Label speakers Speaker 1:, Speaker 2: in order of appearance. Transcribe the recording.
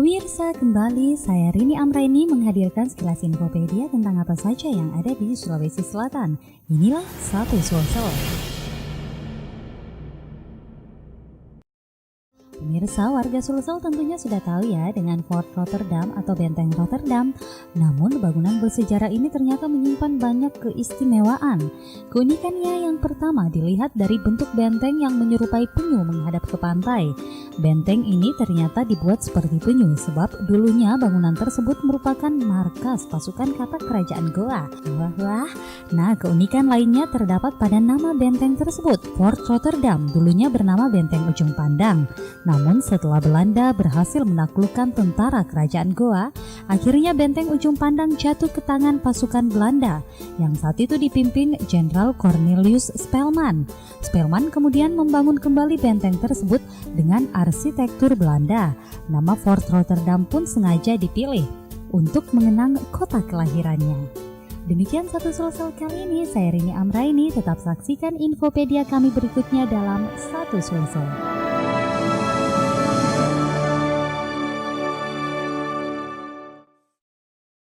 Speaker 1: Pemirsa, kembali saya Rini Amraini menghadirkan sekilas infopedia tentang apa saja yang ada di Sulawesi Selatan. Inilah satu Sulsel. Pemirsa, warga Sulsel tentunya sudah tahu ya dengan Fort Rotterdam atau Benteng Rotterdam. Namun bangunan bersejarah ini ternyata menyimpan banyak keistimewaan. Keunikannya yang pertama dilihat dari bentuk benteng yang menyerupai penyu menghadap ke pantai. Benteng ini ternyata dibuat seperti penyu sebab dulunya bangunan tersebut merupakan markas pasukan katak kerajaan Goa. Wah. Nah, keunikan lainnya terdapat pada nama benteng tersebut. Fort Rotterdam dulunya bernama Benteng Ujung Pandang. Namun setelah Belanda berhasil menaklukkan tentara kerajaan Goa, akhirnya Benteng Ujung Pandang jatuh ke tangan pasukan Belanda yang saat itu dipimpin Jenderal Cornelius Spelman. Spelman kemudian membangun kembali benteng tersebut dengan arsitektur Belanda. Nama Fort Rotterdam pun sengaja dipilih untuk mengenang kota kelahirannya. Demikian satu Sulsel kali ini, saya Rini Amraini. Tetap saksikan infopedia kami berikutnya dalam satu Sulsel.